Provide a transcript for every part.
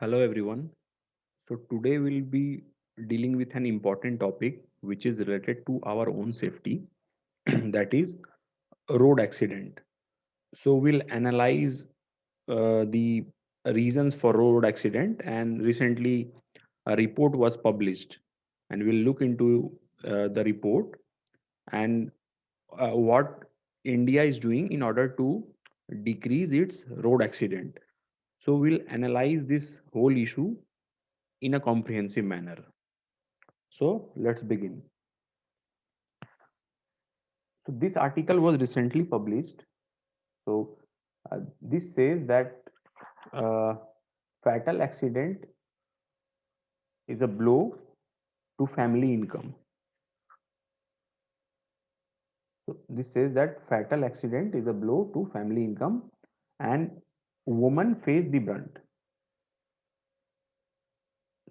Hello everyone. So today we'll be dealing with an important topic which is related to our own safety, that is road accident. So we'll analyze the reasons for road accident, and recently a report was published, and we'll look into the report and what India is doing in order to decrease its road accident. So we'll analyze this whole issue in a comprehensive manner. So let's begin. So this article was recently published. So this says that uh, fatal accident is a blow to family income. So this says that fatal accident is a blow to family income, and women face the brunt.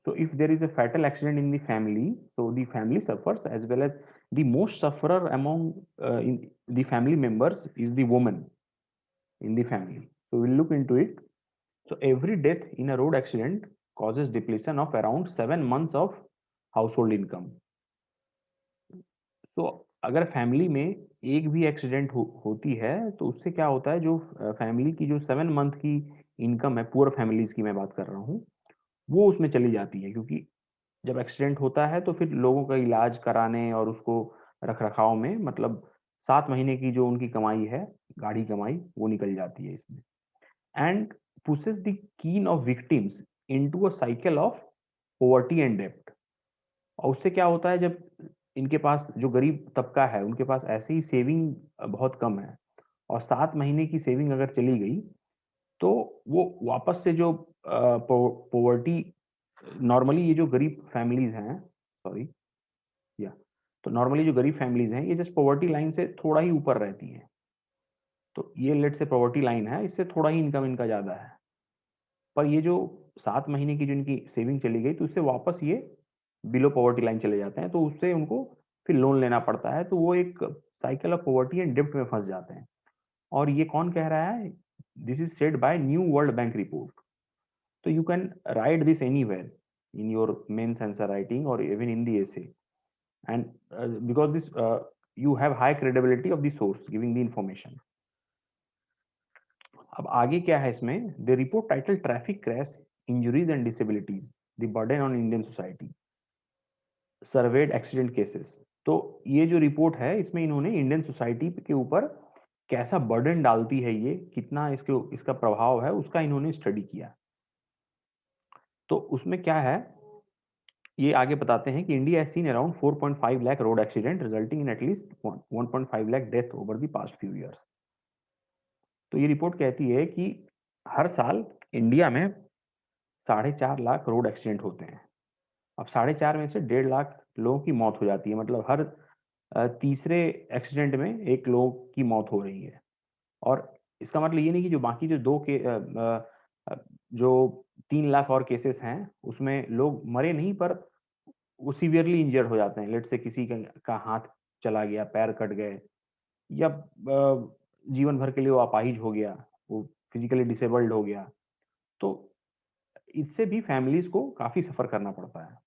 So if there is a fatal accident in the family, so the family suffers, as well as the most sufferer among in the family members is the woman in the family. So we'll look into it. So every death in a road accident causes depletion of around 7 months of household income. तो अगर family में एक भी accident होती है तो उससे क्या होता है, जो फैमिली की जो 7 मंथ की इनकम है, पुअर फैमिलीज की मैं बात कर रहा हूँ, वो उसमें चली जाती है। क्योंकि जब एक्सीडेंट होता है तो फिर लोगों का इलाज कराने और उसको रख रखाव में, मतलब 7 महीने की जो उनकी कमाई है, गाढ़ी कमाई, वो निकल जाती है इसमें। एंड पुशेस द कीन of victims into a cycle of poverty and डेब्ट। और उससे क्या होता है, जब इनके पास जो गरीब तबका है, उनके पास ऐसे ही सेविंग बहुत कम है, और 7 महीने की सेविंग अगर चली गई तो वो वापस से जो पॉवर्टी, नॉर्मली ये जो गरीब फैमिलीज हैं, सॉरी, या तो नॉर्मली जो गरीब फैमिलीज हैं, ये जस्ट पॉवर्टी लाइन से थोड़ा ही ऊपर रहती हैं। तो ये लेट से पॉवर्टी लाइन है, इससे थोड़ा ही इनकम इनका ज्यादा है, पर ये जो 7 महीने की जो इनकी सेविंग चली गई, तो उससे वापस ये बिलो पॉवर्टी लाइन चले जाते हैं, तो उससे उनको फिर लोन लेना पड़ता है। तो वो एक साइकिल ऑफ पॉवर्टी एंड डेब्ट में फंस जाते हैं। और ये कौन कह रहा है? This is said by new world bank report. तो you can write this anywhere in your mains answer writing और even in the essay, and because this you have high credibility of the source giving the information. अब आगे क्या है इसमें? The report title traffic crash injuries and disabilities the burden on Indian society served accident cases. तो ये जो report है, इसमें इन्होंने इंडियन सोसाइटी के ऊपर कैसा बर्डन डालती है, ये कितना इसका प्रभाव है, उसका इन्होंने स्टडी किया। तो उसमें क्या है, ये आगे बताते हैं कि India has seen around 4.5 lakh road accident resulting in at least 1.5 lakh death over the past few years. तो ये रिपोर्ट कहती है कि हर साल इंडिया में 4.5 लाख रोड एक्सीडेंट होते हैं। अब 4.5 में से 1.5 लाख लोगों की मौत हो जाती है, मतलब हर तीसरे एक्सीडेंट में एक लोग की मौत हो रही है। और इसका मतलब ये नहीं कि जो बाकी जो जो 3 लाख और केसेस हैं, उसमें लोग मरे नहीं, पर वो सीवियरली इंजर्ड हो जाते हैं। लेट से किसी का हाथ चला गया, पैर कट गए, या जीवन भर के लिए वो अपाहिज हो गया, वो फिजिकली डिसेबल्ड हो गया। तो इससे भी फैमिलीज को काफी सफर करना पड़ता है।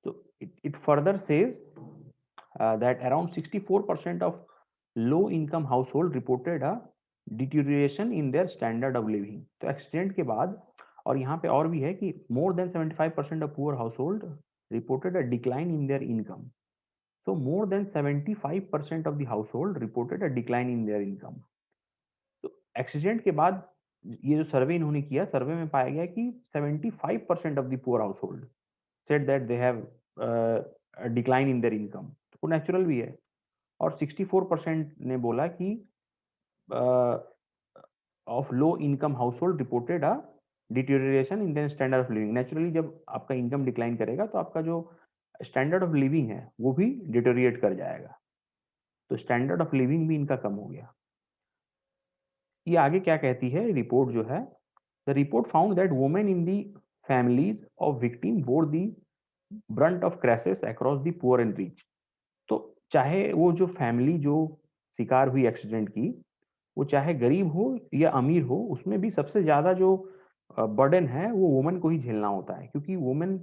तो it further says that around 64% of low income household reported a deterioration in their standard of living। तो एक्सीडेंट के बाद, और यहाँ पे और भी है कि more than 75% of poor household reported a decline in their income। so more than 75% of the household reported a decline in their income। तो एक्सीडेंट के बाद ये जो सर्वे इन्होंने किया, सर्वे में पाया गया कि 75% of the poor household said that they have decline in there income. वो नेचुरल भी है। और 64% ने बोला कि of low income household reported a deterioration in their standard of living. Naturally जब आपका इनकम डिक्लाइन करेगा तो आपका जो स्टैंडर्ड ऑफ लिविंग है वो भी डिटेरिएट कर जाएगा। तो स्टैंडर्ड ऑफ लिविंग भी इनका कम हो गया। ये आगे क्या कहती है रिपोर्ट जो है? The report found that women in the families of victim bore the brunt of crashes across the poor and rich. तो चाहे वो जो फैमिली जो शिकार हुई एक्सीडेंट की, वो चाहे गरीब हो या अमीर हो, उसमें भी सबसे ज्यादा जो बर्डन है वो वुमन को ही झेलना होता है, क्योंकि वुमन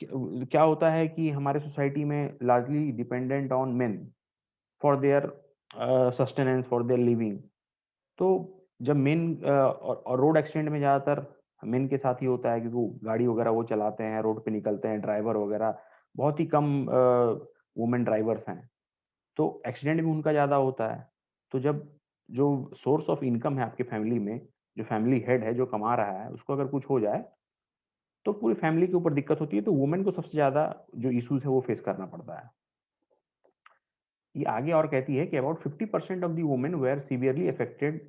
क्या होता है कि हमारे सोसाइटी में largely dependent on main for their sustenance, for their living. तो जब मेन और रोड एक्सीडेंट में ज़्यादातर मेन के साथ ही होता है, क्योंकि वो गाड़ी वगैरह वो चलाते हैं, रोड पे निकलते हैं, ड्राइवर वगैरह बहुत ही कम वुमेन ड्राइवर्स हैं। तो एक्सीडेंट भी उनका ज़्यादा होता है। तो जब जो सोर्स ऑफ इनकम है आपकी फैमिली में, जो फैमिली हेड है, जो कमा रहा है, उसको अगर कुछ हो जाए, तो पूरी फैमिली के ऊपर दिक्कत होती है, तो वुमेन को सबसे ज़्यादा जो इश्यूज़ है वो फेस करना पड़ता है। ये आगे और कहती है कि about 50% of the women were severely affected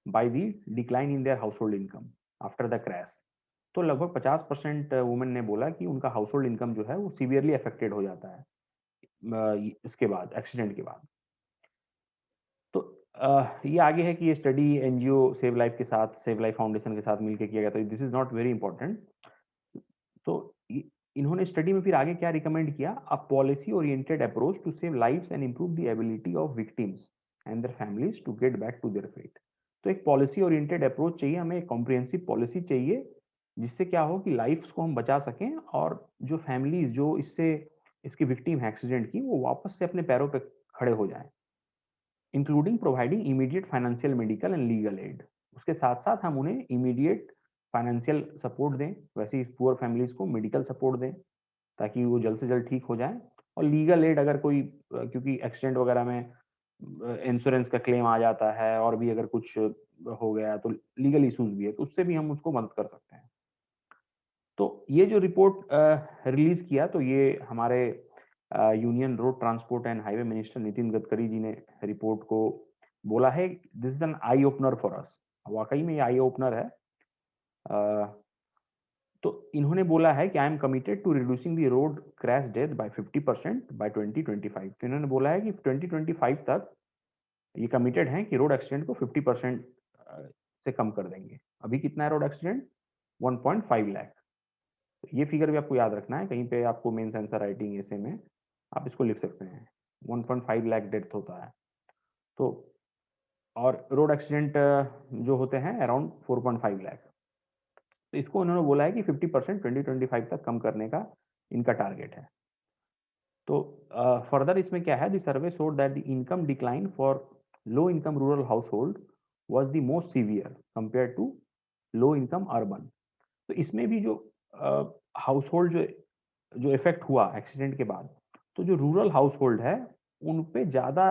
by the decline in their household income after the crash. तो लगभग 50% वुमेन ने बोला कि उनका हाउसहोल्ड इनकम जो है वो सीवियरली अफेक्टेड हो जाता है इसके बाद, एक्सीडेंट के बाद। तो ये आगे है कि ये स्टडी एनजीओ सेव लाइफ के साथ, सेव लाइफ फाउंडेशन के साथ मिलकर किया गया था। This is not very important. तो इन्होंने स्टडी में फिर आगे क्या रिकमेंड किया, a policy oriented approach to save lives and improve the ability of victims and their families to get back to their feet. तो एक पॉलिसी ओरिएंटेड अप्रोच चाहिए हमें, एक कॉम्प्रिहेंसिव पॉलिसी चाहिए, जिससे क्या हो कि लाइफ्स को हम बचा सकें, और जो फैमिलीज जो इससे इसकी विक्टिम है एक्सीडेंट की, वो वापस से अपने पैरों पे खड़े हो जाएं, including providing immediate financial, medical and legal aid. उसके साथ साथ हम उन्हें इमीडिएट फाइनेंशियल सपोर्ट दें, वैसे ही पुअर फैमिलीज को मेडिकल सपोर्ट दें ताकि वो जल्द से जल्द ठीक हो जाएं, और लीगल एड अगर कोई क्योंकि एक्सीडेंट वगैरह में इंश्योरेंस का क्लेम आ जाता है, और भी अगर कुछ हो गया तो लीगल इश्यूज भी है, तो उससे भी हम उसको मदद कर सकते हैं। तो ये जो रिपोर्ट रिलीज किया, तो ये हमारे union road transport and highway minister Nitin Gadkari ji ने रिपोर्ट को बोला है, this is an eye opener for us. वाकई में ये आई ओपनर है। तो इन्होंने बोला है कि I am committed to reducing the road crash death by 50% by 2025। तो इन्होंने बोला है कि 2025 तक ये कमिटेड हैं कि रोड एक्सीडेंट को 50% से कम कर देंगे। अभी कितना है रोड एक्सीडेंट? 1.5 लाख। ये फिगर भी आपको याद रखना है, कहीं पे आपको मेंस आंसर राइटिंग ऐसे में आप इसको लिख सकते हैं। 1.5 लाख डेथ होता है। तो और रोड एक्सीडेंट जो होते हैं अराउंड 4.5 लाख। तो इसको उन्होंने बोला है कि 50% 2025 तक कम करने का इनका टारगेट है। तो फर्दर इसमें क्या है, the survey showed that the income decline for low income rural household was the most severe compare to low income urban. तो इसमें भी जो हाउस होल्ड जो जो इफेक्ट हुआ एक्सीडेंट के बाद, तो जो रूरल हाउस होल्ड है उन पे ज़्यादा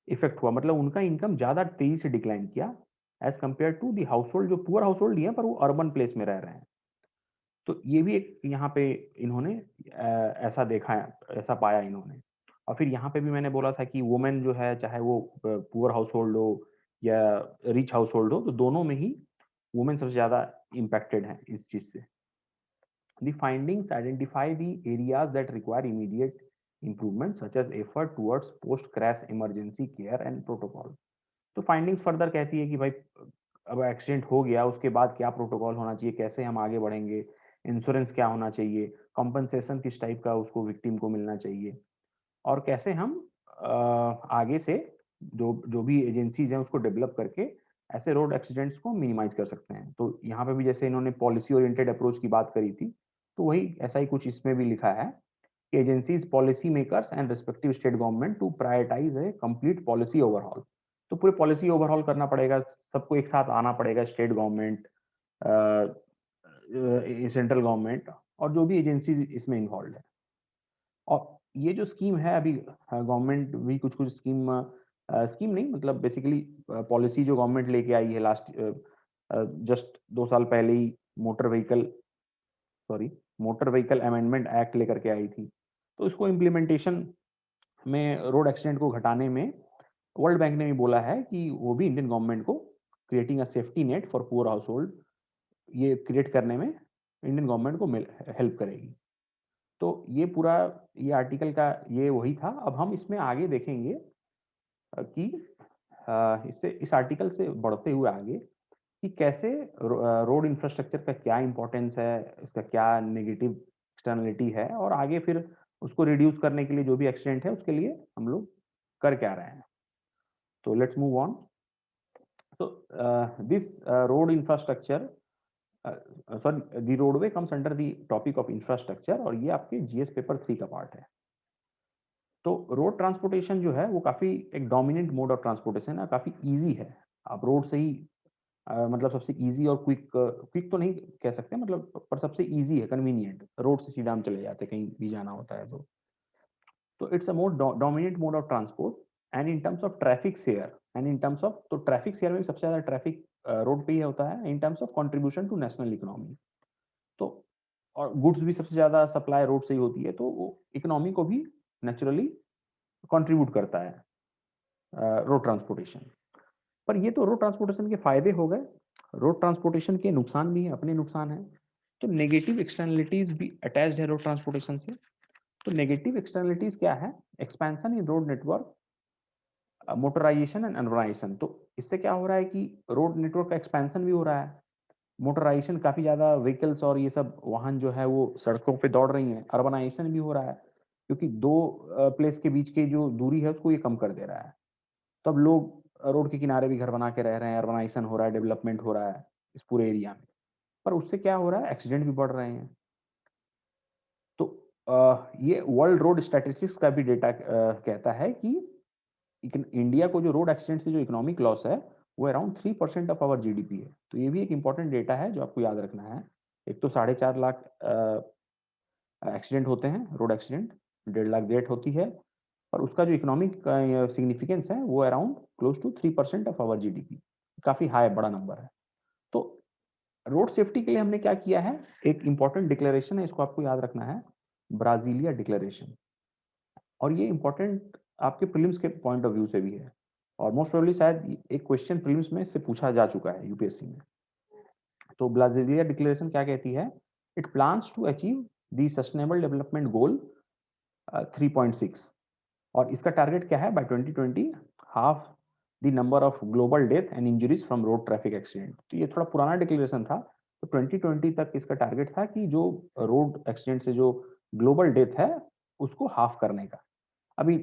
इफेक्ट हुआ, मतलब उनका इनकम ज़्यादा तेजी से डिक्लाइन किया as compare to the household जो पुअर हाउस होल्ड ही है पर वो अर्बन प्लेस में रह रहे हैं। तो ये भी एक यहाँ पे इन्होंने ऐसा देखा है, ऐसा पाया इन्होंने। और फिर यहाँ पे भी मैंने बोला था कि वुमेन जो है, चाहे वो पुअर हाउस होल्ड हो या रिच हाउस होल्ड हो, तो दोनों में ही वुमेन सबसे ज़्यादा इम्पैक्टेड है इस चीज़ से। The findings identify the areas that require immediate improvement, such as effort towards post-crash emergency care and protocol. तो फाइंडिंग्स फर्दर कहती है कि भाई अब एक्सीडेंट हो गया, उसके बाद क्या प्रोटोकॉल होना चाहिए, कैसे हम आगे बढ़ेंगे, इंश्योरेंस क्या होना चाहिए, कॉम्पनसेशन किस टाइप का उसको विक्टिम को मिलना चाहिए, और कैसे हम आगे से जो जो भी एजेंसीज हैं उसको डेवलप करके ऐसे रोड एक्सीडेंट्स को मिनिमाइज कर सकते हैं। तो यहाँ पे भी जैसे इन्होंने पॉलिसी ओरिएंटेड अप्रोच की बात करी थी, तो वही ऐसा ही कुछ इसमें भी लिखा है कि agencies, policy makers and respective state government to prioritize a complete policy overall. तो पूरे पॉलिसी ओवरऑल करना पड़ेगा, सबको एक साथ आना पड़ेगा, स्टेट गवर्नमेंट, सेंट्रल गवर्नमेंट, और जो भी एजेंसीज इसमें इन्वॉल्व है। और ये जो स्कीम है अभी, गवर्नमेंट भी कुछ कुछ स्कीम नहीं, मतलब बेसिकली पॉलिसी जो गवर्नमेंट लेके आई है लास्ट जस्ट 2 साल पहले ही, motor vehicle sorry motor vehicle amendment act लेकर के आई थी। तो इसको इम्प्लीमेंटेशन में रोड एक्सीडेंट को घटाने में वर्ल्ड बैंक ने भी बोला है कि वो भी इंडियन गवर्नमेंट को creating a safety net for poor house hold, ये क्रिएट करने में इंडियन गवर्नमेंट को हेल्प करेगी। तो ये पूरा ये आर्टिकल का ये वही था। अब हम इसमें आगे देखेंगे कि इससे इस आर्टिकल से बढ़ते हुए आगे कि कैसे रोड इंफ्रास्ट्रक्चर का क्या इंपॉर्टेंस है, इसका क्या नेगेटिव एक्सटर्नलिटी है, और आगे फिर उसको रिड्यूस करने के लिए जो भी एक्सीडेंट है उसके लिए हम लोग कर क्या रहे हैं। तो लेट्स मूव ऑन। तो this road infrastructure, sorry, the roadway comes under the topic of infrastructure, और ये आपके जीएस पेपर 3 का पार्ट है। तो रोड ट्रांसपोर्टेशन जो है वो काफ़ी एक डोमिनेंट मोड ऑफ ट्रांसपोर्टेशन है, काफ़ी ईज़ी है। आप रोड से ही मतलब सबसे ईज़ी और क्विक तो नहीं कह सकते, मतलब पर सबसे ईज़ी है, कन्वीनिएंट। रोड से सीधा हम चले जाते हैं, कहीं भी जाना होता है तो। तो it's a more dominant mode of transport, and in terms of traffic share, and in terms of, तो ट्रैफिक शेयर में भी सबसे ज़्यादा ट्रैफिक रोड पे ही होता है, in terms of contribution to national economy. तो और गुड्स भी सबसे ज़्यादा सप्लाई रोड से ही होती है, तो वो इकोनॉमी को भी नेचुरली कंट्रीब्यूट करता है रोड ट्रांसपोर्टेशन। पर ये तो रोड ट्रांसपोर्टेशन के फायदे हो गए। रोड ट्रांसपोर्टेशन के नुकसान भी हैं, अपने नुकसान हैं। तो नेगेटिव एक्सटर्नलिटीज भी अटैच्ड है रोड ट्रांसपोर्टेशन से। तो नेगेटिव एक्सटर्नलिटीज क्या है? Expansion in road network, motorization and urbanization. तो इससे क्या हो रहा है कि रोड नेटवर्क का एक्सपेंशन भी हो रहा है, मोटराइजेशन, काफ़ी ज़्यादा व्हीकल्स और ये सब वाहन जो है वो सड़कों पे दौड़ रही हैं, अर्बनाइजेशन भी हो रहा है, क्योंकि दो प्लेस के बीच की जो दूरी है उसको ये कम कर दे रहा है। तो अब लोग रोड के किनारे भी घर बना के रह रहे हैं, अर्बनाइजेशन हो रहा है, डेवलपमेंट हो रहा है इस पूरे एरिया में। पर उससे क्या हो रहा है? एक्सीडेंट भी बढ़ रहे हैं। तो ये वर्ल्ड रोड स्टैटिस्टिक्स का भी डेटा कहता है कि इंडिया को जो रोड एक्सीडेंट से जो इकोनॉमिक लॉस है वो अराउंड 3% ऑफ आवर जीडीपी है। तो ये भी एक इंपॉर्टेंट डेटा है जो आपको याद रखना है। एक तो 4.5 लाख एक्सीडेंट होते हैं, रोड एक्सीडेंट, 1.5 लाख डेथ होती है, और उसका जो इकोनॉमिक सिग्निफिकेंस है वो around close to 3% of our GDP. काफ़ी हाई, बड़ा नंबर है। तो रोड सेफ्टी के लिए हमने क्या किया है? एक इंपॉर्टेंट डिक्लेरेशन है, इसको आपको याद रखना है, ब्राजीलिया डिक्लेरेशन। और ये इंपॉर्टेंट आपके प्रीलिम्स के पॉइंट ऑफ व्यू से भी है, और मोस्ट प्रोबेबली शायद एक क्वेश्चन प्रीलिम्स में इससे पूछा जा चुका है यूपीएससी में। तो ब्राजीलिया डिक्लेरेशन क्या कहती है? It plans to achieve the sustainable development goal 3.6, और इसका टारगेट क्या है? By 2020 half the number of global death and injuries from road traffic accident. तो ये थोड़ा पुराना डिक्लेरेशन था, तो 2020 तक इसका टारगेट था कि जो रोड एक्सीडेंट से जो ग्लोबल डेथ है उसको हाफ करने का। अभी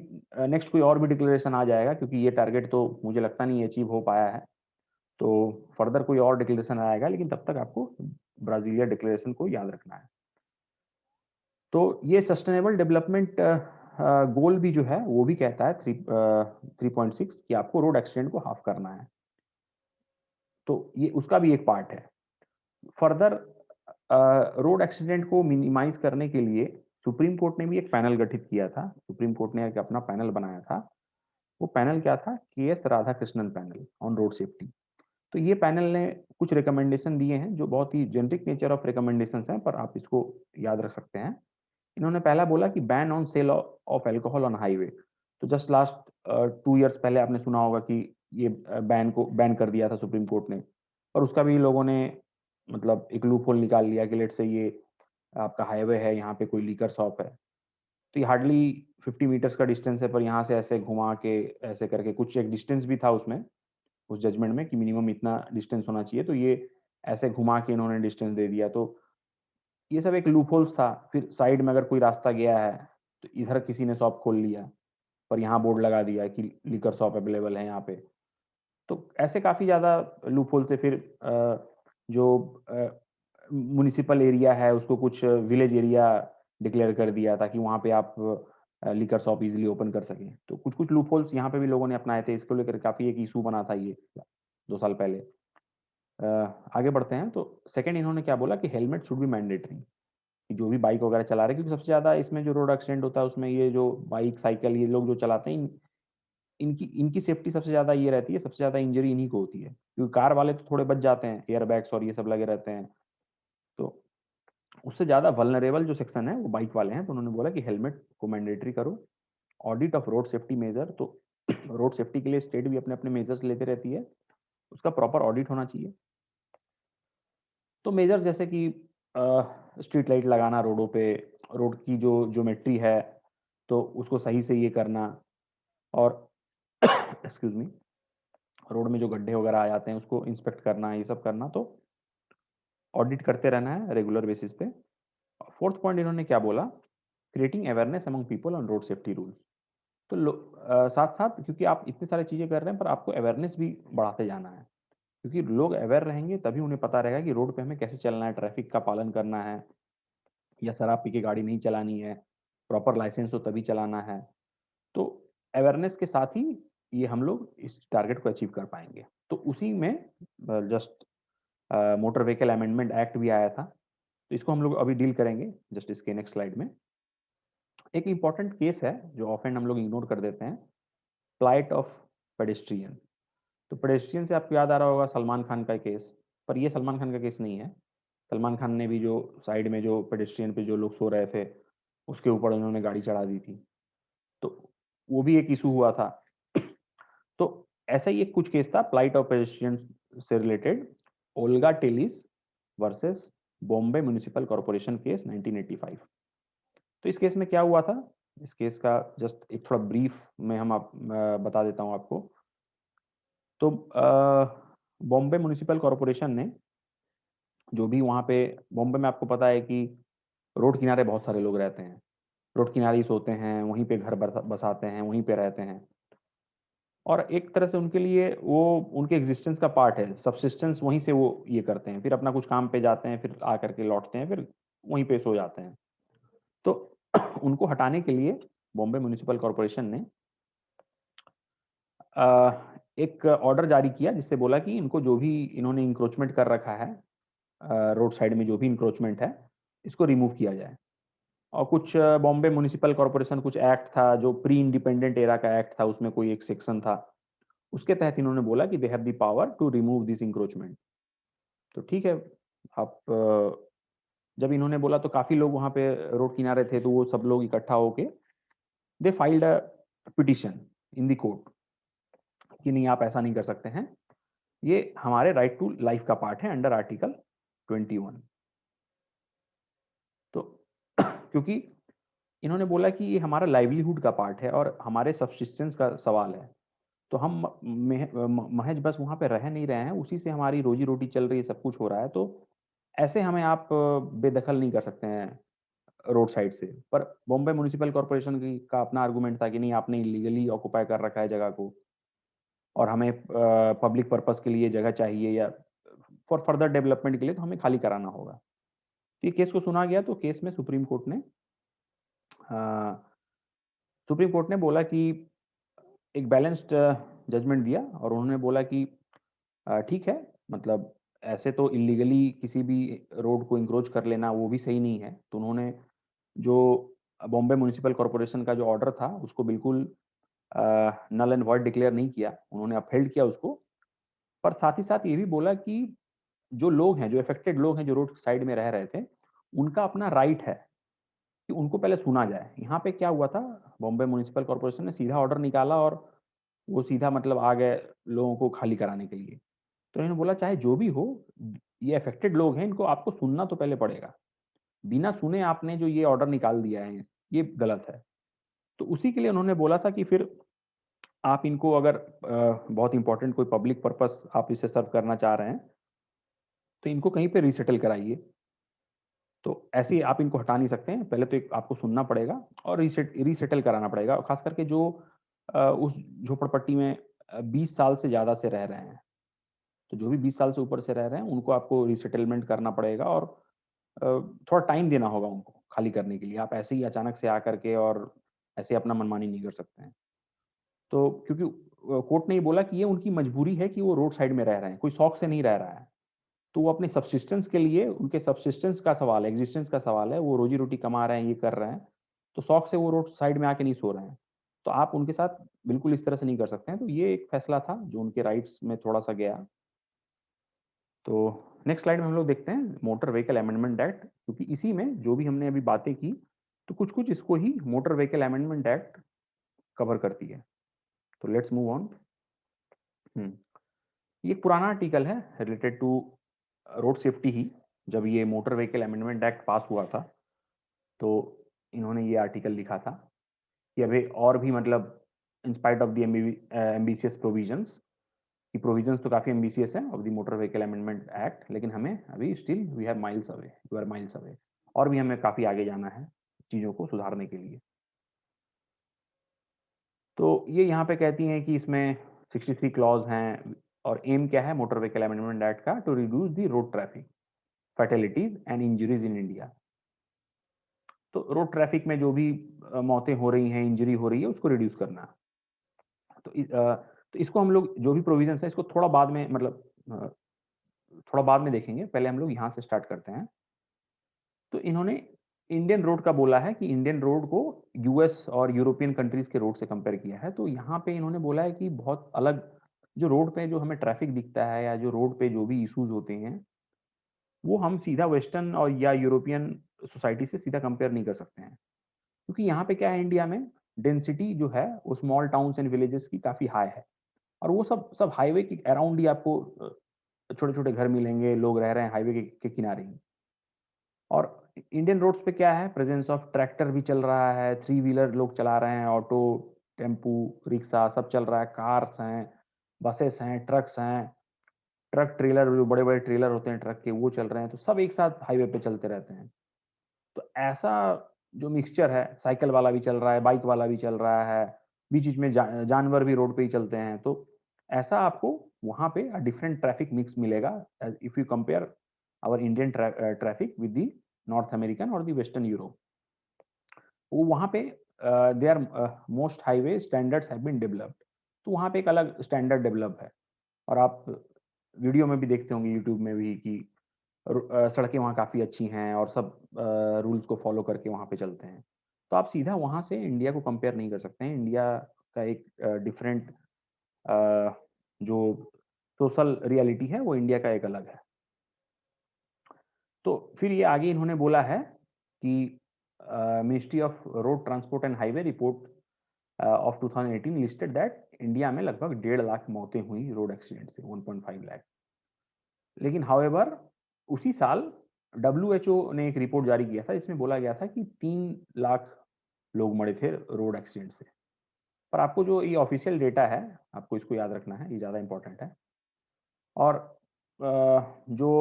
नेक्स्ट कोई और भी डिक्लेरेशन आ जाएगा, क्योंकि ये टारगेट तो मुझे लगता नहीं अचीव हो पाया है। तो फर्दर कोई और डिक्लेरेशन आएगा, लेकिन तब तक आपको ब्राजीलिया डिक्लेरेशन को याद रखना है। तो ये सस्टेनेबल डेवलपमेंट गोल भी जो है वो भी कहता है 3.6 कि आपको रोड एक्सीडेंट को हाफ करना है। तो ये उसका भी एक पार्ट है। फर्दर रोड एक्सीडेंट को मिनिमाइज करने के लिए सुप्रीम कोर्ट ने भी एक पैनल गठित किया था। सुप्रीम कोर्ट ने एक अपना पैनल बनाया था। वो पैनल क्या था? के S Radhakrishnan panel on road safety. तो ये पैनल ने कुछ रिकमेंडेशन दिए हैं जो बहुत ही जेनरिक नेचर ऑफ रिकमेंडेशंस हैं, पर आप इसको याद रख सकते हैं। इन्होंने पहला बोला कि ban on sale of alcohol on highway. तो जस्ट लास्ट 2 इयर्स पहले आपने सुना होगा कि ये बैन कर दिया था सुप्रीम कोर्ट ने, और उसका भी लोगों ने मतलब एक लूप होल निकाल लिया कि लेट से ये आपका हाईवे है, यहाँ पे कोई लीकर शॉप है, तो ये हार्डली 50 मीटर्स का डिस्टेंस है, पर यहाँ से ऐसे घुमा के ऐसे करके कुछ एक डिस्टेंस भी था उसमें, उस जजमेंट में, कि मिनिमम इतना डिस्टेंस होना चाहिए, तो ये ऐसे घुमा के इन्होंने डिस्टेंस दे दिया। तो ये सब एक लूप होल्स था। फिर साइड में अगर कोई रास्ता गया है तो इधर किसी ने शॉप खोल लिया, पर यहाँ बोर्ड लगा दिया कि लिकर शॉप अवेलेबल है यहाँ पे। तो ऐसे काफ़ी ज़्यादा लूप होल थे। फिर जो म्युनिसिपल एरिया है उसको कुछ विलेज एरिया डिक्लेयर कर दिया ताकि वहाँ पे आप लिकर शॉप इजीली ओपन कर सकें। तो कुछ कुछ लूप होल्स यहाँ पे भी लोगों ने अपनाए थे। इसको लेकर काफ़ी एक इशू बना था ये 2 साल पहले। आगे बढ़ते हैं। तो सेकंड इन्होंने क्या बोला कि हेलमेट शुड बी मैंडेटरी, कि जो भी बाइक वगैरह चला रहे हैं, क्योंकि सबसे ज़्यादा इसमें जो रोड एक्सीडेंट होता है उसमें ये जो बाइक साइकिल ये लोग जो चलाते हैं, इनकी इनकी सेफ्टी सबसे ज़्यादा ये रहती है, सबसे ज़्यादा इंजरी इन्हीं को होती है, क्योंकि कार वाले तो थोड़े बच जाते हैं, एयर बैग्स और ये सब लगे रहते हैं। तो उससे ज़्यादा वल्नरेबल जो सेक्शन है वो बाइक वाले हैं। तो उन्होंने बोला कि हेलमेट को मैंडेटरी करो। Audit of road safety major, तो रोड सेफ्टी के लिए स्टेट भी अपने अपने मेजर्स लेते रहती है, उसका प्रॉपर ऑडिट होना चाहिए। तो मेजर्स जैसे कि स्ट्रीट लाइट लगाना रोडों पे, रोड की जो ज्योमेट्री है तो उसको सही से ये करना, और एक्सक्यूज मी, रोड में जो गड्ढे वगैरह आ जाते हैं उसको इंस्पेक्ट करना, ये सब करना। तो ऑडिट करते रहना है रेगुलर बेसिस पे। फोर्थ पॉइंट इन्होंने क्या बोला? Creating awareness among people on road safety rules. तो साथ साथ, क्योंकि आप इतनी सारी चीज़ें कर रहे हैं, पर आपको अवेयरनेस भी बढ़ाते जाना है। क्योंकि लोग अवेयर रहेंगे तभी उन्हें पता रहेगा कि रोड पे हमें कैसे चलना है, ट्रैफिक का पालन करना है या शराब पी के गाड़ी नहीं चलानी है, प्रॉपर लाइसेंस हो तभी चलाना है। तो अवेयरनेस के साथ ही ये हम लोग इस टारगेट को अचीव कर पाएँगे। तो उसी में just motor vehicle amendment act भी आया था। तो इसको हम लोग अभी डील करेंगे जस्ट इसके नेक्स्ट स्लाइड में। एक इम्पोर्टेंट केस है जो ऑफन हम लोग इग्नोर कर देते हैं, फ्लाइट ऑफ पेडेस्ट्रियन। तो पेडेस्ट्रियन से आपको याद आ रहा होगा सलमान खान का केस, पर ये सलमान खान का केस नहीं है। सलमान खान ने भी जो साइड में जो पेडेस्ट्रियन पे जो लोग सो रहे थे, उसके ऊपर उन्होंने गाड़ी चढ़ा दी थी। तो वो भी एक इशू हुआ था। तो ऐसा ही एक कुछ केस था फ्लाइट ऑफ पेडेस्ट्रियन से related, Olga Tellis versus Bombay municipal corporation case 1985। तो इस केस में क्या हुआ था? इस केस का जस्ट एक थोड़ा ब्रीफ में हम बता देता हूँ आपको। तो बॉम्बे म्युनिसिपल कॉर्पोरेशन ने जो भी वहाँ पे बॉम्बे में आपको पता है कि रोड किनारे बहुत सारे लोग रहते हैं। रोड किनारे ही सोते हैं, वहीं पे घर बसाते हैं, वहीं पे रहते हैं। और एक तरह से उनके लिए वो उनके एग्जिस्टेंस का पार्ट है, सब्सिस्टेंस वहीं से वो ये करते हैं, फिर अपना कुछ काम पे जाते हैं, फिर आकर के लौटते हैं, फिर वहीं पे सो जाते हैं। तो उनको हटाने के लिए बॉम्बे म्युनिसिपल कॉर्पोरेशन ने एक ऑर्डर जारी किया जिससे बोला कि इनको जो भी इन्होंने इंक्रोचमेंट कर रखा है, रोड साइड में जो भी इंक्रोचमेंट है, इसको रिमूव किया जाए। और कुछ बॉम्बे म्युनिसिपल कॉर्पोरेशन कुछ एक्ट था जो प्री इंडिपेंडेंट एरा का एक्ट था, उसमें कोई एक सेक्शन था, उसके तहत इन्होंने बोला कि they have the power to remove this encroachment. तो ठीक है, आप जब इन्होंने बोला तो काफ़ी लोग वहाँ पे रोड किनारे थे, तो वो सब लोग इकट्ठा होके they filed a petition in the court कि नहीं, आप ऐसा नहीं कर सकते हैं। ये हमारे राइट टू लाइफ का पार्ट है अंडर आर्टिकल 21। तो क्योंकि इन्होंने बोला कि ये हमारा लाइवलीहुड का पार्ट है और हमारे सब्सिस्टेंस का सवाल है। तो हम महज बस वहाँ पे रह नहीं रहे हैं, उसी से हमारी रोजी-रोटी चल रही है, सब कुछ हो रहा है, तो ऐसे हमें आप बेदखल नहीं कर सकते हैं रोड साइड से। पर बॉम्बे म्युनिसिपल कॉर्पोरेशन की का अपना आर्गुमेंट था कि नहीं, आपने इल्लीगली ऑक्यूपाई कर रखा है जगह को और हमें पब्लिक पर्पज़ के लिए जगह चाहिए या फॉर फर्दर डेवलपमेंट के लिए, तो हमें खाली कराना होगा। तो ये केस को सुना गया, तो केस में अ, सुप्रीम कोर्ट ने बोला कि एक बैलेंस्ड जजमेंट दिया और उन्होंने बोला कि ठीक है, मतलब ऐसे तो इल्लीगली किसी भी रोड को इंक्रोच कर लेना वो भी सही नहीं है। तो उन्होंने जो बॉम्बे म्युनिसिपल कॉर्पोरेशन का जो ऑर्डर था उसको बिल्कुल नल एंड वॉइड डिक्लेयर नहीं किया, उन्होंने अपहेल्ड किया उसको। पर साथ ही साथ ये भी बोला कि जो लोग हैं, जो अफेक्टेड लोग हैं, जो रोड साइड में रह रहे थे, उनका अपना राइट है कि उनको पहले सुना जाए। यहाँ पे क्या हुआ था, बॉम्बे म्युनिसिपल कॉर्पोरेशन ने सीधा ऑर्डर निकाला और वो सीधा मतलब आ गए लोगों को खाली कराने के लिए। तो इन्होंने बोला चाहे जो भी हो, ये अफेक्टेड लोग हैं, इनको आपको सुनना तो पहले पड़ेगा। बिना सुने आपने जो ये ऑर्डर निकाल दिया है, ये गलत है। तो उसी के लिए उन्होंने बोला था कि फिर आप इनको अगर बहुत इम्पोर्टेंट कोई पब्लिक पर्पस आप इसे सर्व करना चाह रहे हैं, तो इनको कहीं पे रीसेटल कराइए। तो ऐसे ही आप इनको हटा नहीं सकते हैं, पहले तो एक आपको सुनना पड़ेगा और रीसेटल कराना पड़ेगा। और खास करके जो उस झोपड़पट्टी में 20 साल से ज़्यादा से रह रहे हैं, तो जो भी 20 साल से ऊपर से रह रहे हैं, उनको आपको रीसेटलमेंट करना पड़ेगा और थोड़ा टाइम देना होगा उनको खाली करने के लिए। आप ऐसे ही अचानक से आकर के और ऐसे अपना मनमानी नहीं कर सकते हैं। तो क्योंकि कोर्ट ने ये बोला कि ये उनकी मजबूरी है कि वो रोड साइड में रह रहे हैं, कोई शौक से नहीं रह रहा है। तो वो अपने सब्सिस्टेंस के लिए, उनके सब्सिस्टेंस का सवाल है, एक्जिस्टेंस का सवाल है, वो रोजी-रोटी कमा रहे हैं, ये कर रहे हैं, तो शौक से वो रोड साइड में आके नहीं सो रहे हैं। तो आप उनके साथ बिल्कुल इस तरह से नहीं कर सकते हैं। तो ये एक फैसला था जो उनके राइट्स में थोड़ा-सा गया। तो नेक्स्ट स्लाइड में हम लोग देखते हैं मोटर व्हीकल अमेंडमेंट एक्ट, क्योंकि इसी में जो भी हमने अभी बातें की, तो कुछ-कुछ इसको ही motor vehicle amendment act cover करती है। तो लेट्स मूव ऑन। हुँ। ये एक पुराना आर्टिकल है रिलेटेड टू रोड सेफ्टी ही। जब ये मोटर व्हीकल अमेंडमेंट एक्ट पास हुआ था, तो इन्होंने ये आर्टिकल लिखा था कि अभी और भी मतलब in spite of the ambitious provisions, कि प्रोविजंस तो काफ़ी एम्बिशियस है of the motor vehicle amendment act, लेकिन हमें अभी still we are miles away, we are miles away, और भी हमें काफ़ी आगे जाना है चीज़ों को सुधारने के लिए। तो ये यहाँ पे कहती हैं कि इसमें 63 क्लॉज़ हैं और एम क्या है मोटर व्हीकल अमेंडमेंट एक्ट का? To reduce the road traffic fatalities and injuries in India. तो रोड ट्रैफिक में जो भी मौतें हो रही हैं, इंजरी हो रही है, उसको रिड्यूस करना। तो इसको हम लोग जो भी प्रोविजंस है इसको थोड़ा बाद में मतलब थोड़ा बाद में देखेंगे, पहले हम लोग यहाँ से स्टार्ट करते हैं। तो इन्होंने इंडियन रोड का बोला है कि इंडियन रोड को यूएस और यूरोपियन कंट्रीज के रोड से कंपेयर किया है। तो यहाँ पे इन्होंने बोला है कि बहुत अलग जो रोड पे जो हमें ट्रैफिक दिखता है या जो रोड पे जो भी इश्यूज होते हैं, वो हम सीधा वेस्टर्न और या यूरोपियन सोसाइटी से सीधा कंपेयर नहीं कर सकते हैं। क्योंकि यहाँ पे क्या है, इंडिया में डेंसिटी जो है वो स्मॉल टाउन्स एंड विलेजेस की काफ़ी हाई है, और वो सब सब हाईवे के अराउंड ही आपको छोटे-छोटे घर मिलेंगे, लोग रह रहे हैं हाईवे के किनारे ही। और इंडियन रोड्स पे क्या है, प्रेजेंस ऑफ ट्रैक्टर भी चल रहा है, थ्री व्हीलर लोग चला रहे हैं, ऑटो, टेम्पू, रिक्शा सब चल रहा है, कार्स हैं, बसेस हैं, ट्रक्स हैं, ट्रक ट्रेलर जो बड़े-बड़े ट्रेलर होते हैं ट्रक के वो चल रहे हैं, तो सब एक साथ हाईवे पे चलते रहते हैं। तो ऐसा जो मिक्सचर है, साइकिल वाला भी चल रहा है, बाइक वाला भी चल रहा है, बीच-बीच में जानवर भी रोड पे ही चलते हैं, तो ऐसा आपको वहाँ पे डिफरेंट ट्रैफिक मिक्स मिलेगा if you compare our Indian traffic with the North American और द वेस्टर्न यूरोप। वो वहाँ पे there most highway standards have been developed, तो वहाँ पे एक अलग स्टैंडर्ड डेवलप है। और आप वीडियो में भी देखते होंगे यूट्यूब में भी कि सड़कें वहाँ काफ़ी अच्छी हैं और सब रूल्स को फॉलो करके वहाँ पे चलते हैं। तो आप सीधा वहाँ से इंडिया को कंपेयर नहीं कर सकते हैं। इंडिया का एक डिफरेंट जो सोशल रियलिटी है वो इंडिया का एक अलग है। तो फिर ये आगे इन्होंने बोला है कि ministry of road transport and highway report of 2018 listed that India में लगभग 1.5 लाख मौतें हुई रोड एक्सीडेंट से, 1.5 लाख। लेकिन हाउएवर उसी साल डब्ल्यूएचओ ने एक रिपोर्ट जारी किया था, इसमें बोला गया था कि 3 लाख लोग मरे थे रोड एक्सीडेंट से। पर आपको जो ये ऑफिशियल डेटा है, आपको इसको याद रखना है, ये ज़्यादा इंपॉर्टेंट है। और जो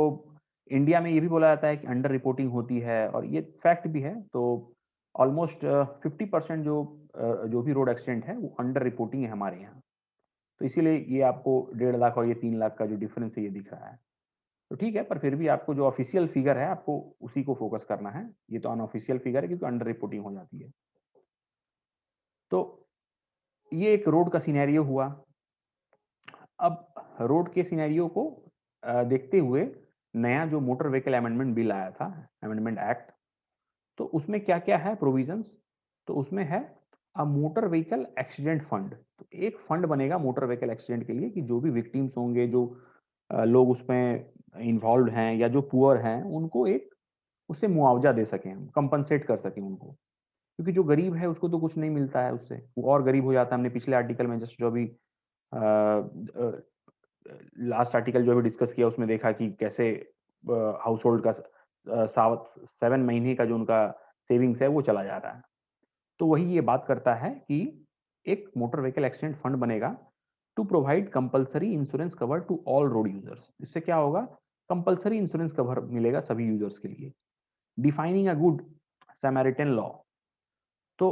इंडिया में ये भी बोला जाता है कि अंडर रिपोर्टिंग होती है, और ये फैक्ट भी है। तो ऑलमोस्ट 50% जो भी रोड एक्सीडेंट है वो अंडर रिपोर्टिंग है हमारे यहाँ। तो इसीलिए ये आपको 1.5 लाख और ये 3 लाख का जो डिफरेंस है ये दिख रहा है। तो ठीक है, पर फिर भी आपको जो ऑफिशियल फिगर है आपको उसी को फोकस करना है। ये तो अनऑफिशियल फिगर है क्योंकि अंडर रिपोर्टिंग हो जाती है। तो ये एक रोड का सिनेरियो हुआ। अब रोड के सिनेरियो को देखते हुए नया जो मोटर व्हीकल अमेंडमेंट बिल आया था, अमेंडमेंट एक्ट, तो उसमें क्या-क्या है प्रोविजंस? तो उसमें है मोटर व्हीकल एक्सीडेंट फंड। तो एक फंड बनेगा मोटर व्हीकल एक्सीडेंट के लिए कि जो भी विक्टिम्स होंगे, जो लोग उसमें इन्वॉल्व्ड हैं या जो पुअर हैं, उनको एक उससे मुआवजा दे सकें हम, कंपनसेट कर सकें उनको। क्योंकि जो गरीब है उसको तो कुछ नहीं मिलता है उससे, वो और गरीब हो जाता है। हमने पिछले आर्टिकल में जस्ट जो अभी लास्ट आर्टिकल जो अभी डिस्कस किया उसमें देखा कि कैसे हाउस होल्ड का 7 महीने का जो उनका सेविंग्स है वो चला जा रहा है। तो वही ये बात करता है कि एक मोटर व्हीकल एक्सीडेंट फंड बनेगा to provide compulsory insurance cover to all road users. इससे क्या होगा, कंपल्सरी इंश्योरेंस कवर मिलेगा सभी यूजर्स के लिए। Defining a good Samaritan law. तो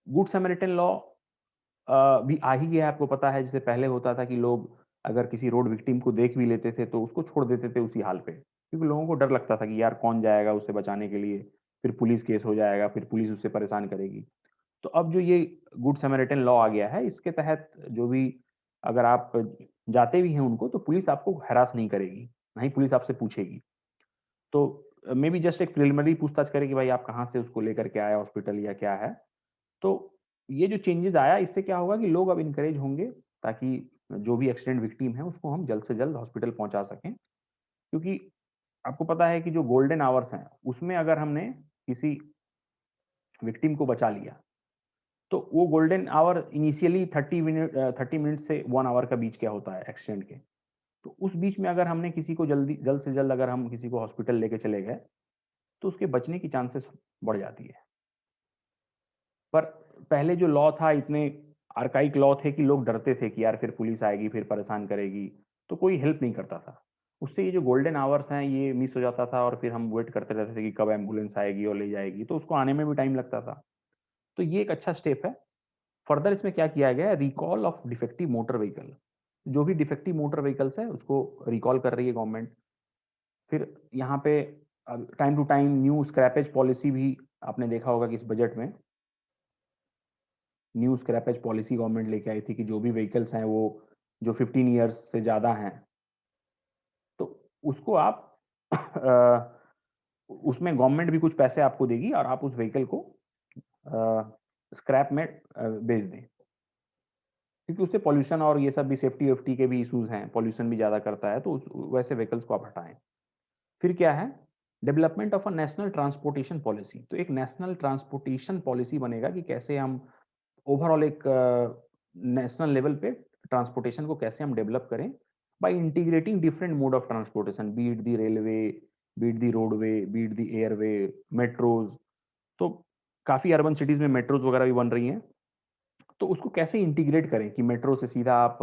गुड समैरिटन लॉ भी आ ही गया है, आपको पता है। जैसे पहले होता था कि लोग अगर किसी रोड विक्टिम को देख भी लेते थे तो उसको छोड़ देते थे उसी हाल पे, क्योंकि लोगों को डर लगता था कि यार कौन जाएगा उसे बचाने के लिए, फिर पुलिस केस हो जाएगा, फिर पुलिस उससे परेशान करेगी। तो अब जो ये गुड समैरिटन लॉ आ गया है, इसके तहत जो भी अगर आप जाते भी हैं उनको, तो पुलिस आपको हैरास नहीं करेगी, ना ही पुलिस आपसे पूछेगी। तो मे बी जस्ट एक प्रिलिमिनरी पूछताछ करे कि भाई आप कहाँ से उसको लेकर के आए हॉस्पिटल या क्या है। तो ये जो चेंजेस आया, इससे क्या होगा कि लोग अब इनकरेज होंगे, ताकि जो भी एक्सीडेंट विक्टिम है उसको हम जल्द से जल्द हॉस्पिटल पहुंचा सकें। क्योंकि आपको पता है कि जो गोल्डन आवर्स हैं उसमें अगर हमने किसी विक्टिम को बचा लिया, तो वो गोल्डन आवर इनिशियली 30 मिनट से 1 आवर का बीच क्या होता है एक्सीडेंट के। तो उस बीच में अगर हमने किसी को जल्द से जल्द अगर हम किसी को हॉस्पिटल लेके चले गए, तो उसके बचने की चांसेस बढ़ जाती है। पर पहले जो लॉ था, इतने आर्काइक लॉ थे कि लोग डरते थे कि यार फिर पुलिस आएगी, फिर परेशान करेगी, तो कोई हेल्प नहीं करता था। उससे ये जो गोल्डन आवर्स हैं ये मिस हो जाता था, और फिर हम वेट करते रहते थे कि कब एम्बुलेंस आएगी और ले जाएगी, तो उसको आने में भी टाइम लगता था। तो ये एक अच्छा स्टेप है। फर्दर इसमें क्या किया गया है, recall of defective motor vehicle. जो भी डिफेक्टिव मोटर व्हीकल्स है उसको रिकॉल कर रही है गवर्नमेंट। फिर यहाँ पे time to time new scrappage policy भी आपने देखा होगा कि इस बजट में न्यू स्क्रैपेज पॉलिसी गवर्नमेंट लेके आई थी कि जो भी व्हीकल्स हैं वो जो 15 इयर्स से ज़्यादा हैं, तो उसको आप उसमें गवर्नमेंट भी कुछ पैसे आपको देगी और आप उस व्हीकल को स्क्रैप में बेच दें। क्योंकि उससे पॉल्यूशन और ये सब भी सेफ्टी-वेफ्टी के भी इश्यूज़ हैं, पॉल्यूशन भी ज़्यादा करता है, तो उस वैसे व्हीकल्स को आप हटाएँ। फिर क्या है? Development of a national transportation policy. तो एक नेशनल ट्रांसपोर्टेशन पॉलिसी बनेगा कि कैसे हम ओवरऑल एक नेशनल लेवल पे ट्रांसपोर्टेशन को कैसे हम डेवलप करें by integrating different mode of transportation, B it the railway, B it the roadway, B it the airway, metros. तो काफ़ी अर्बन सिटीज़ में मेट्रोज़ वगैरह भी बन रही हैं। तो उसको कैसे इंटीग्रेट करें कि मेट्रो से सीधा आप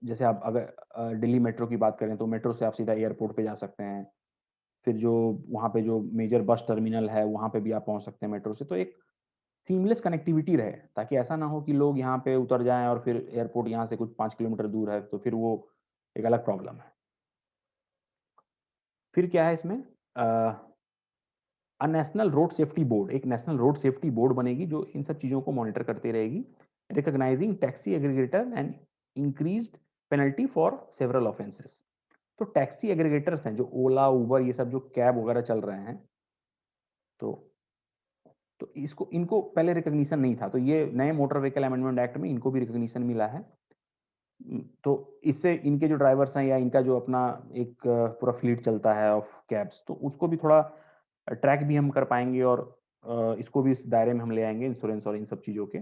जैसे आप अगर दिल्ली मेट्रो की बात करें तो मेट्रो से आप सीधा एयरपोर्ट पे जा सकते हैं। फिर जो वहाँ पे जो मेजर बस टर्मिनल है, वहाँ पे भी आप पहुँच सकते हैं मेट्रो से। तो एक सीमलेस कनेक्टिविटी रहे, ताकि ऐसा ना हो कि लोग यहाँ पे उतर जाएँ और फिर एयरपोर्ट यहाँ से कुछ 5 किलोमीटर दूर है, तो फिर वो एक अलग प्रॉब्लम है। फिर क्या है इसमें नेशनल रोड सेफ्टी बोर्ड, एक नेशनल रोड सेफ्टी बोर्ड बनेगी जो इन सब चीज़ों को मॉनिटर करती रहेगी, recognising taxi aggregator and increased penalty for several offences. तो टैक्सी एग्रीगेटर्स हैं, जो ओला, उबर ये सब जो कैब वगैरह चल रहे हैं, तो इसको इनको पहले रिकॉग्निशन नहीं था, तो ये नए मोटर व्हीकल अमेंडमेंट एक्ट में इनको भी रिकॉग्निशन मिला है। तो इससे इनके जो ड्राइवर्स हैं या इनका जो अपना एक पूरा फ्लीट चलता है ऑफ कैब्स, तो उसको भी थोड़ा ट्रैक भी हम कर पाएँगे और इसको भी इस दायरे में हम ले आएँगे इंश्योरेंस और इन सब चीज़ों के।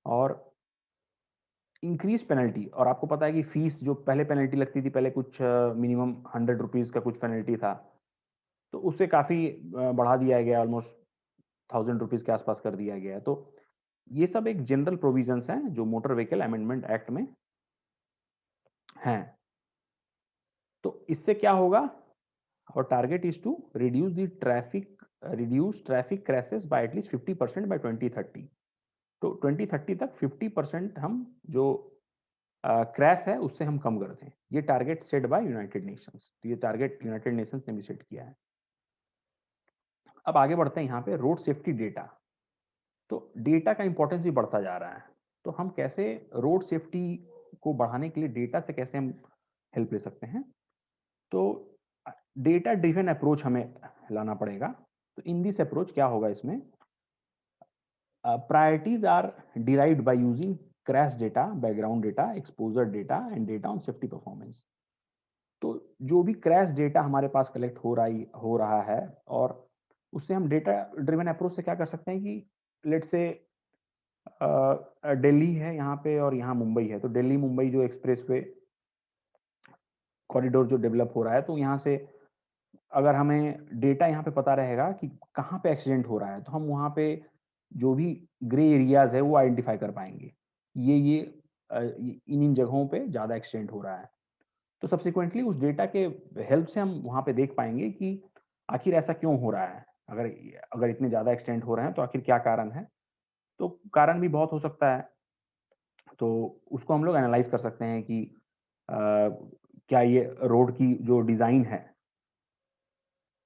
और इंक्रीज़ पेनल्टी, और आपको पता है कि फीस जो पहले पेनल्टी लगती थी, पहले कुछ मिनिमम ₹100 का कुछ पेनल्टी था, तो उससे काफ़ी बढ़ा दिया गया, ऑलमोस्ट ₹1000 के आस-पास कर दिया गया है। तो ये सब एक जनरल प्रोविज़न्स हैं जो मोटर व्हीकल अमेंडमेंट एक्ट में हैं। तो इससे क्या होगा? Our target is to reduce traffic crashes by at least 50% by 2030। तो 2030 तक 50% हम जो क्रैश है उससे हम कम कर दें। ये target set by United Nations. तो ये टारगेट यूनाइटेड नेशंस ने भी सेट किया है। अब आगे बढ़ते हैं यहाँ पे रोड सेफ्टी डेटा। तो डेटा का इंपॉर्टेंस भी बढ़ता जा रहा है। तो हम कैसे रोड सेफ्टी को बढ़ाने के लिए डेटा से कैसे हम हेल्प ले सकते हैं? तो डेटा ड्रिवन अप्रोच हमें लाना पड़ेगा। तो इन दिस अप्रोच क्या होगा इसमें? Priorities are derived by using crash data, background data, exposure data and data on safety performance. तो जो भी क्रैश डेटा हमारे पास कलेक्ट हो रहा है, और उससे हम डेटा ड्रिवन अप्रोच से क्या कर सकते हैं कि लेट्स से दिल्ली है यहाँ पे और यहाँ मुंबई है, तो दिल्ली मुंबई जो एक्सप्रेसवे कॉरिडोर जो डेवलप हो रहा है, तो यहाँ से अगर हमें डेटा यहाँ पे पता रहेगा कि कहाँ पे एक्सीडेंट हो रहा है, तो हम वहाँ पे जो भी ग्रे एरियाज़ है वो आइडेंटिफ़ाई कर पाएँगे। ये इन जगहों पे ज़्यादा एक्सीडेंट हो रहा है। तो सब्सिक्वेंटली उस डेटा के हेल्प से हम वहाँ पे देख पाएँगे कि आखिर ऐसा क्यों हो रहा है? अगर अगर इतने ज़्यादा एक्सीडेंट हो रहे हैं तो आखिर क्या कारण है? तो कारण भी बहुत हो सकता है। तो उसको हम लोग एनालाइज़ कर सकते हैं कि अ, क्या ये रोड की जो डिज़ाइन है,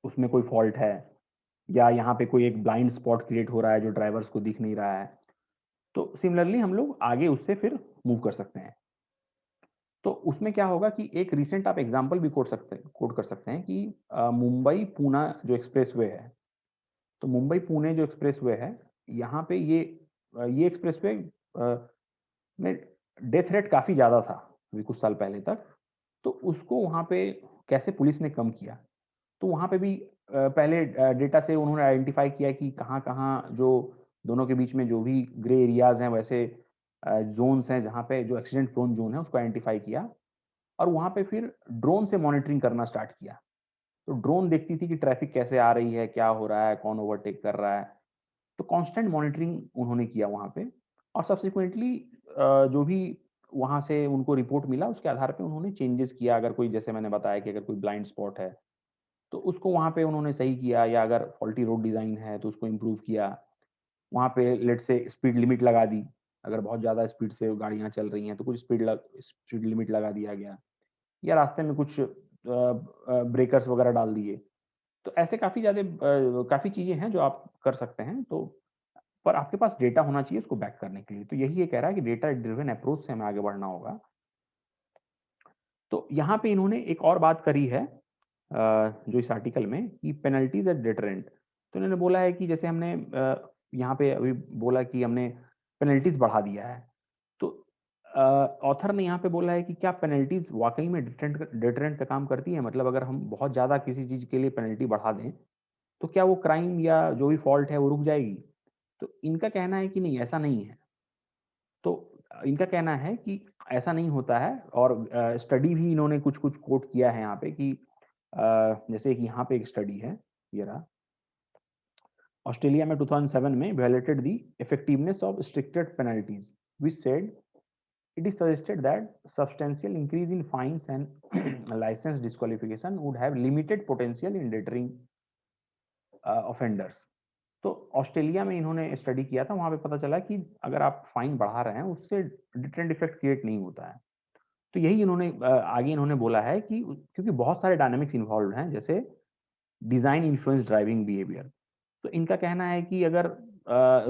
उसमें कोई फ़ॉल्ट है? या यहाँ पे कोई एक ब्लाइंड स्पॉट क्रिएट हो रहा है जो ड्राइवर्स को दिख नहीं रहा है। तो सिमिलरली हम लोग आगे उससे फिर मूव कर सकते हैं। तो उसमें क्या होगा कि एक रिसेंट आप एग्ज़ाम्पल भी कोट कर सकते हैं कि मुंबई-पूना जो एक्सप्रेसवे है, तो मुंबई-पुणे जो एक्सप्रेसवे है, यहाँ पे ये एक्सप्रेसवे में डेथ रेट काफ़ी ज़्यादा था, अभी कुछ साल पहले तक। तो उसको वहाँ पे कैसे पुलिस ने कम किया? तो वहाँ पे भी पहले डेटा से उन्होंने आइडेंटिफ़ाई किया कि कहाँ-कहाँ जो दोनों के बीच में जो भी ग्रे एरियाज़ हैं, वैसे ज़ोन्स हैं जहाँ पे जो एक्सीडेंट प्रोन ज़ोन है उसको आइडेंटिफ़ाई किया, और वहाँ पे फिर ड्रोन से मॉनिटरिंग करना स्टार्ट किया। तो ड्रोन देखती थी कि ट्रैफ़िक कैसे आ रही है, क्या हो रहा है, कौन ओवरटेक कर रहा है। तो कांस्टेंट मॉनिटरिंग उन्होंने किया वहाँ पे, और सब्सिक्वेंटली जो भी वहाँ से उनको रिपोर्ट मिला उसके आधार पे उन्होंने चेंजेस किया। अगर कोई, जैसे मैंने बताया कि अगर कोई ब्लाइंड स्पॉट है, तो उसको वहाँ पे उन्होंने सही किया, या अगर फॉल्टी रोड डिज़ाइन है तो उसको इम्प्रूव किया। वहाँ पे लेट्स से स्पीड लिमिट लगा दी। अगर बहुत ज़्यादा स्पीड से गाड़ियाँ चल रही हैं तो कुछ स्पीड लिमिट लगा दिया गया या रास्ते में कुछ ब्रेकर्स वगैरह डाल दिए। तो ऐसे काफ़ी चीज़ें हैं जो आप कर सकते हैं, तो पर आपके पास डेटा होना चाहिए इसको बैक करने के लिए। तो यही ये कह रहा है कि डेटा ड्रिवन अप्रोच से हमें आगे बढ़ना होगा। तो यहाँ पे इन्होंने एक और बात करी है जो इस आर्टिकल में, कि पेनल्टीज़ एट डिटरेंट। तो इन्होंने बोला है कि जैसे हमने यहाँ पे अभी बोला कि हमने पेनल्टीज़ बढ़ा दिया है। तो ऑथर ने यहाँ पे बोला है कि क्या पेनल्टीज़ वाक़ई में डिटरेंट का काम करती है? मतलब अगर हम बहुत ज़्यादा किसी चीज़ के लिए पेनल्टी बढ़ा दें, तो क्या वो क्राइम या जो भी फ़ॉल्ट है वो रुक जाएगी? तो इनका कहना है कि नहीं, ऐसा नहीं है। तो इनका कहना है कि ऐसा नहीं होता है, और स्टडी भी इन्होंने कुछ-कुछ कोट किया है यहाँ पे कि जैसे कि यहाँ पे एक स्टडी है, ये रहा। ऑस्ट्रेलिया में 2007 में evaluated the effectiveness of stricter penalties, which said it is suggested that substantial increase in fines and licence disqualification would have limited potential in deterring offenders. तो ऑस्ट्रेलिया में इन्होंने स्टडी किया था, वहाँ पे पता चला कि अगर आप फाइन बढ़ा रहे हैं, उससे डिटरेंट इफेक्ट क्रिएट नहीं होता है। तो यही इन्होंने आगे इन्होंने बोला है कि क्योंकि बहुत सारे डायनामिक्स इन्वॉल्व्ड हैं, जैसे डिज़ाइन इन्फ्लुएंस ड्राइविंग बिहेवियर। तो इनका कहना है कि अगर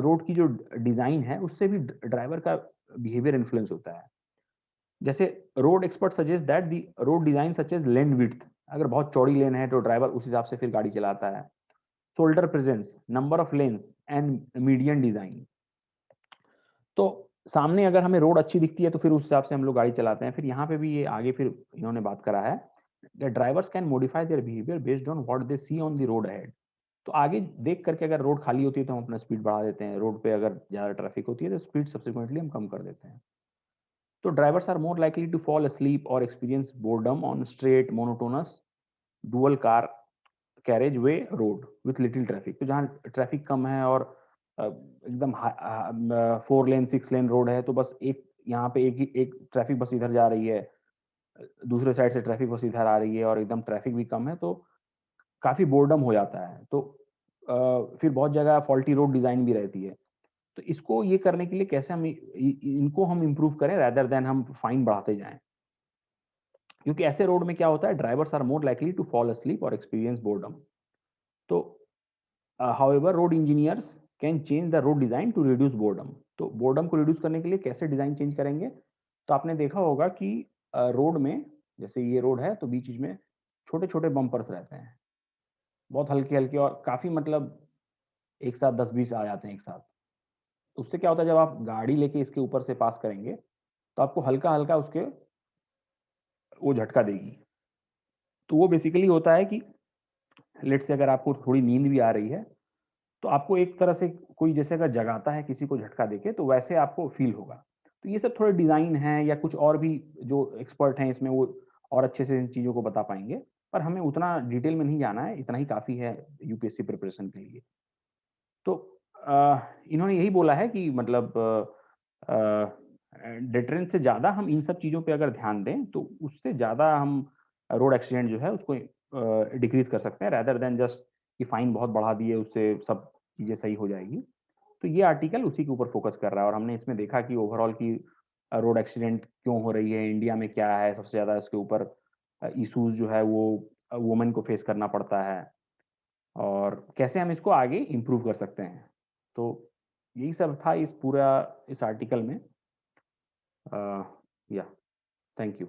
रोड की जो डिज़ाइन है, उससे भी ड्राइवर का बिहेवियर इन्फ्लुएंस होता है। जैसे road expert suggest that the road design such as lane width, अगर बहुत चौड़ी लेन है तो ड्राइवर उस हिसाब से फिर गाड़ी चलाता है। Shoulder presence, number of lens and median design. तो सामने अगर हमें रोड अच्छी दिखती है तो फिर उस हिसाब से हम लोग गाड़ी चलाते हैं। फिर यहाँ पे भी ये आगे फिर इन्होंने बात करा है, that drivers can modify their behaviour based on what they see on the road ahead. तो आगे देख करके अगर रोड खाली होती है तो हम अपना स्पीड बढ़ा देते हैं, रोड पे अगर ज़्यादा ट्रैफिक होती है तो स्पीड सब्सिक्वेंटली हम कम कर देते हैं। तो drivers are more likely to fall asleep और experience boredom on straight monotonous dual car carriageway road with little traffic. तो जहाँ ट्रैफिक कम है और एकदम 4 लेन 6 लेन रोड है, तो बस एक यहाँ पे एक ट्रैफिक बस इधर जा रही है, दूसरे साइड से ट्रैफिक बस इधर आ रही है और एकदम ट्रैफिक भी कम है, तो काफ़ी बोर्डम हो जाता है। तो फिर बहुत जगह फॉल्टी रोड डिज़ाइन भी रहती है। तो इसको ये करने के लिए कैसे हम इनको हम इम्प्रूव करें रादर देन हम फाइन बढ़ाते जाएँ। क्योंकि ऐसे रोड में क्या होता है, drivers are more likely to fall asleep और एक्सपीरियंस बोर्डम। तो however road engineers can change the road design to reduce boredom. तो बोर्डम को रिड्यूस करने के लिए कैसे डिज़ाइन चेंज करेंगे? तो आपने देखा होगा कि रोड में, जैसे ये रोड है तो बीच-बीच में छोटे-छोटे बम्पर्स रहते हैं। बहुत हल्के-हल्के और काफ़ी मतलब एक साथ 10-20 आ जाते हैं एक साथ। उससे क्या होता है, जब आप गाड़ी लेके इसके ऊपर से पास करेंगे, तो आपको हल्का-हल्का उसके वो झटका देगी। तो वो बेसिकली होता है कि लेट्स से अगर आपको थोड़ी नींद भी आ रही है, तो आपको एक तरह से कोई जैसे अगर जगाता है किसी को झटका देके, तो वैसे आपको फ़ील होगा। तो ये सब थोड़े डिज़ाइन हैं या कुछ और भी जो एक्सपर्ट हैं इसमें, वो और अच्छे से इन चीज़ों को बता पाएँगे। पर हमें उतना डिटेल में नहीं जाना है, इतना ही काफ़ी है यूपीएससी प्रिपरेशन के लिए। तो इन्होंने यही बोला है कि मतलब डिटरेंस से ज़्यादा हम इन सब चीज़ों पे अगर ध्यान दें, तो उससे ज़्यादा हम रोड एक्सीडेंट जो है उसको डिक्रीज़ कर सकते हैं, रादर देन जस्ट कि फाइन बहुत बढ़ा दिए, उससे सब चीज़ें सही हो जाएगी। तो ये आर्टिकल उसी के ऊपर फ़ोकस कर रहा है और हमने इसमें देखा कि ओवरऑल की रोड एक्सीडेंट क्यों हो रही है, इंडिया में क्या है सबसे ज़्यादा इसके ऊपर इश्यूज़ जो है वो वुमेन को फेस करना पड़ता है, और कैसे हम इसको आगे इम्प्रूव कर सकते हैं। तो यही सब था इस आर्टिकल में। या थैंक यू।